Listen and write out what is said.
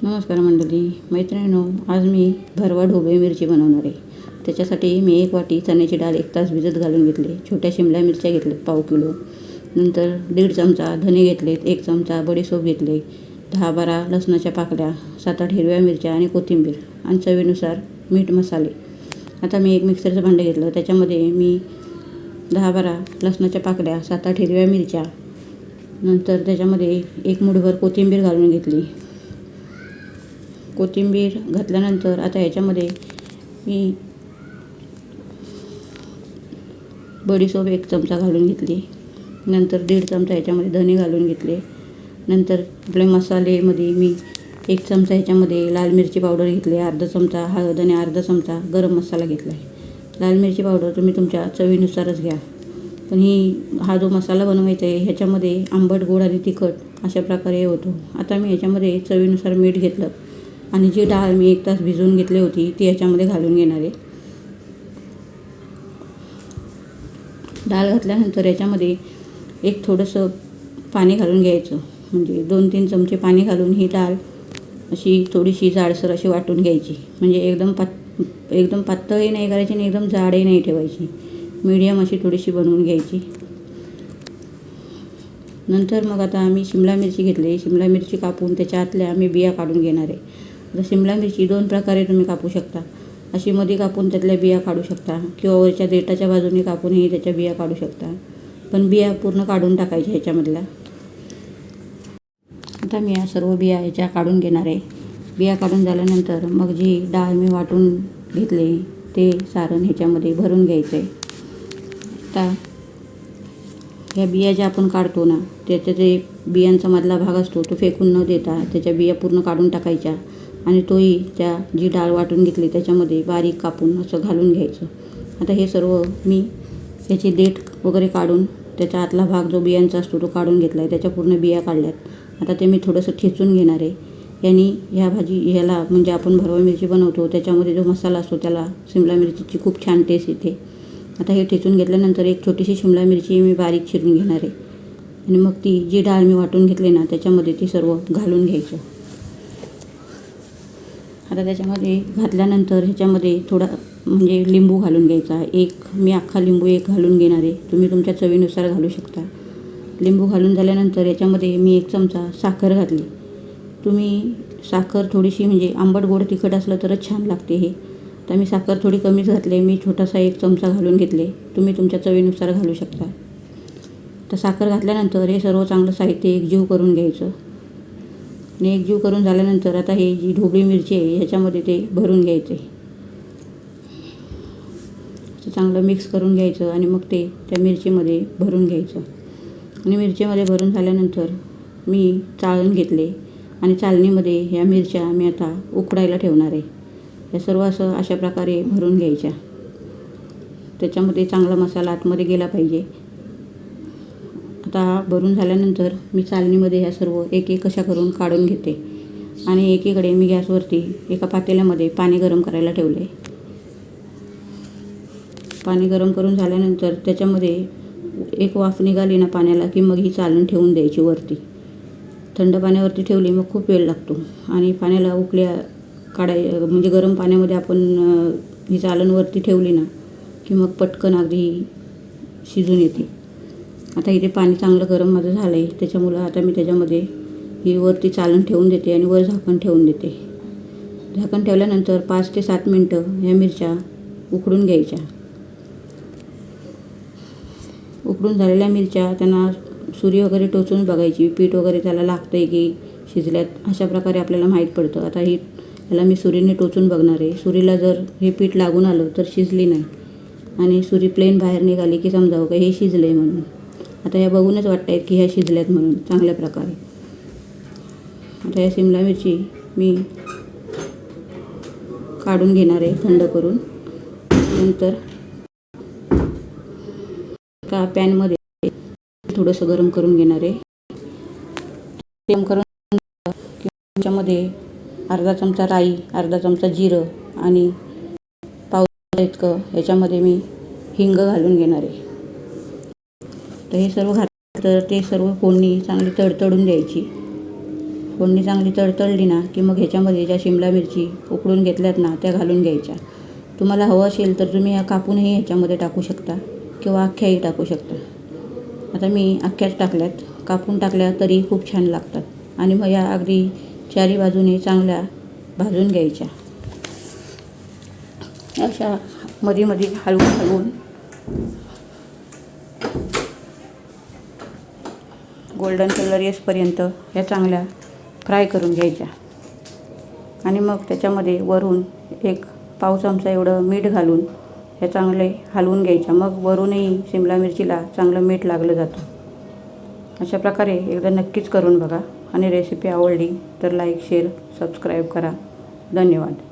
नमस्कार मंडळी, मैत्रिणींनो, आज मी भरवा ढोबळी मिरची बनवणार आहे. त्याच्यासाठी मी 1 वाटी चण्याची डाळ 1 तास भिजत घालून घेतली. छोट्या शिमला मिरच्या घेतल्यात पाव किलो. नंतर 1.5 चमचा धने घेतलेत, 1 चमचा बडीशेप घेतले, 10-12 लसणाच्या पाकळ्या, 7-8 हिरव्या मिरच्या आणि कोथिंबीर आणि चवीनुसार मीठ मसाले. आता मी एक मिक्सरचं भांडं घेतलं. त्याच्यामध्ये मी 10-12 लसणाच्या पाकळ्या, 7-8 हिरव्या मिरच्या, नंतर त्याच्यामध्ये 1 मूठभर कोथिंबीर घालून घेतली. कोथिंबीर घातल्यानंतर आता ह्याच्यामध्ये मी बडीशेप 1 चमचा घालून घेतली. नंतर 1.5 चमचा ह्याच्यामध्ये धने घालून घेतले. नंतर आपल्या मसाल्यामध्ये मी 1 चमचा ह्याच्यामध्ये लाल मिरची पावडर घेतली, अर्धा चमचा हळद आणि अर्धा चमचा गरम मसाला घेतला आहे. लाल मिरची पावडर तुम्ही तुमच्या चवीनुसारच घ्या. पण हा जो मसाला बनवायचा आहे ह्याच्यामध्ये आंबट, गोड आणि तिखट अशा प्रकारे होतो. आता मी ह्याच्यामध्ये चवीनुसार मीठ घेतलं आणि जी डाळ मी 1 तास भिजवून घेतली होती ती ह्याच्यामध्ये घालून घेणार आहे. डाळ घातल्यानंतर याच्यामध्ये एक थोडंसं पाणी घालून घ्यायचं. म्हणजे 2-3 चमचे पाणी घालून ही डाळ अशी थोडीशी जाडसर अशी वाटून घ्यायची. म्हणजे एकदम पातळही नाही करायची आणि एकदम जाडही नाही ठेवायची. मीडियम अशी थोडीशी बनवून घ्यायची. नंतर मग आता आम्ही शिमला मिरची घेतली. शिमला मिरची कापून त्याच्या आतल्या आम्ही बिया काढून घेणार आहे. आता शिमला मिरची 2 प्रकारे तुम्ही कापू शकता. अशी मध्ये कापून त्यातल्या बिया काढू शकता किंवा वरच्या देठाच्या बाजूने कापूनही त्याच्या बिया काढू शकता. पण बिया पूर्ण काढून टाकायच्या ह्याच्यामधल्या. आता मी या सर्व बिया ह्याच्या काढून घेणार आहे. बिया काढून झाल्यानंतर मग जी डाळ मी वाटून घेतली ते सारण ह्याच्यामध्ये भरून घ्यायचं आहे. आता ह्या बिया ज्या आपण काढतो ना त्याच्या जे बियांचा मधला भाग असतो तो फेकून न देता त्याच्या बिया पूर्ण काढून टाकायच्या आणि तोही त्या जी डाळ वाटून घेतली त्याच्यामध्ये बारीक कापून असं घालून घ्यायचं. आता हे सर्व मी त्याचे देठ वगैरे काढून त्याचा आतला भाग जो बियांचा असतो तो काढून घेतला आहे. त्याच्या पूर्ण बिया काढल्यात. आता ते मी थोडंसं ठेचून घेणार आहे. यांनी ह्याला म्हणजे आपण भरवा मिरची बनवतो त्याच्यामध्ये जो मसाला असतो त्याला शिमला मिरचीची खूप छान टेस्ट येते. आता हे ठेचून घेतल्यानंतर एक छोटीशी शिमला मिरची मी बारीक चिरून घेणार आहे आणि मग ती जी डाळ मी वाटून घेतली ना त्याच्यामध्ये ती सर्व घालून घ्यायचं. आता त्याच्यामध्ये घातल्यानंतर ह्याच्यामध्ये थोडा म्हणजे लिंबू घालून घ्यायचा. मी अख्खा लिंबू 1 घालून घेणार आहे. तुम्ही तुमच्या चवीनुसार घालू शकता. लिंबू घालून झाल्यानंतर याच्यामध्ये मी 1 चमचा साखर घातली. तुम्ही साखर थोडीशी म्हणजे आंबट, गोड, तिखट असलं तरच छान लागते हे. तर मी साखर थोडी कमीच घातली. मी छोटासा 1 चमचा घालून घेतले. तुम्ही तुमच्या चवीनुसार घालू शकता. तर साखर घातल्यानंतर हे सर्व चांगलं साहित्य एकजीव करून घ्यायचं. आणि एकजीव करून झाल्यानंतर आता हे जी ढोबळी मिरची आहे ह्याच्यामध्ये ते भरून घ्यायचे. चांगलं मिक्स करून घ्यायचं आणि मग ते त्या मिरचीमध्ये भरून घ्यायचं. आणि मिरचीमध्ये भरून झाल्यानंतर मी चाळून घेतले आणि चाळणीमध्ये ह्या मिरच्या मी आता उकडायला ठेवणार आहे. या सर्व अशा प्रकारे भरून घ्यायच्या. त्याच्यामध्ये चांगला मसाला आतमध्ये गेला पाहिजे. आता भरून झाल्यानंतर मी चाळणीमध्ये ह्या सर्व एक अशा करून काढून घेते आणि एकीकडे मी गॅसवरती एका पातेल्यामध्ये पाणी गरम करायला ठेवले. पाणी गरम करून झाल्यानंतर त्याच्यामध्ये एक वाफ निघाली ना पाण्याला की मग ही चाळण ठेवून द्यायची वरती. थंड पाण्यावरती ठेवली मग खूप वेळ लागतो आणि पाण्याला उकळ्या म्हणजे गरम पाण्यामध्ये आपण ही चाळण वरती ठेवली ना की मग पटकन अगदी शिजून येते. आता इथे पाणी चांगलं गरम माझं झालं आहे त्याच्यामुळं आता मी त्याच्यामध्ये ही वरती चाळण ठेवून देते आणि वर झाकण ठेवून देते. झाकण ठेवल्यानंतर 5 ते 7 मिनटं ह्या मिरच्या उकडून घ्यायच्या. उकडून झालेल्या मिरच्या त्यांना सुरी वगैरे टोचून बघायची. पीठ वगैरे त्याला लागतं आहे की शिजल्यात अशा प्रकारे आपल्याला माहीत पडतं. आता ह्याला मी सुरीने टोचून बघणार आहे. सुरीला जर हे पीठ लागून आलं तर शिजली नाही आणि सुरी प्लेन बाहेर निघाली की समजावं का हे शिजलं आहे म्हणून. आता ह्या बघूनच वाटत आहेत की ह्या शिजल्यात म्हणून चांगल्या प्रकारे. आता या शिमला मिरची मी काढून घेणार आहे थंड करून. नंतर एका पॅनमध्ये थोडंसं गरम करून घेणार आहे. गरम करून त्याच्यामध्ये अर्धा चमचा राई, अर्धा चमचा जिरं आणि पाव इतकं ह्याच्यामध्ये मी हिंग घालून घेणार आहे. तर हे सर्व घातलं तर ते सर्व फोडणी चांगली तडतडून द्यायची. फोडणी चांगली तळतळली ना की मग ह्याच्यामध्ये ज्या शिमला मिरची उकडून घेतल्यात ना त्या घालून घ्यायच्या. तुम्हाला हवं असेल तर तुम्ही या कापूनही ह्याच्यामध्ये टाकू शकता किंवा अख्ख्याही टाकू शकता. आता मी अख्ख्याच टाकल्यात, कापून टाकल्या तरी खूप छान लागतात. आणि मग या अगदी चारी बाजूने चांगल्या भाजून घ्यायच्या. अशा मध्ये हलवून गोल्डन कलर येईपर्यंत ह्या चांगल्या फ्राय करून घ्यायच्या. आणि मग त्याच्यामध्ये वरून एक पाव चमचा एवढं मीठ घालून हे चांगले हलवून घ्यायच्या. मग वरूनही शिमला मिरचीला चांगलं मीठ लागलं जातं. अशा प्रकारे एकदा नक्कीच करून बघा. आणि रेसिपी आवडली तर लाईक, शेअर, सबस्क्राईब करा. धन्यवाद.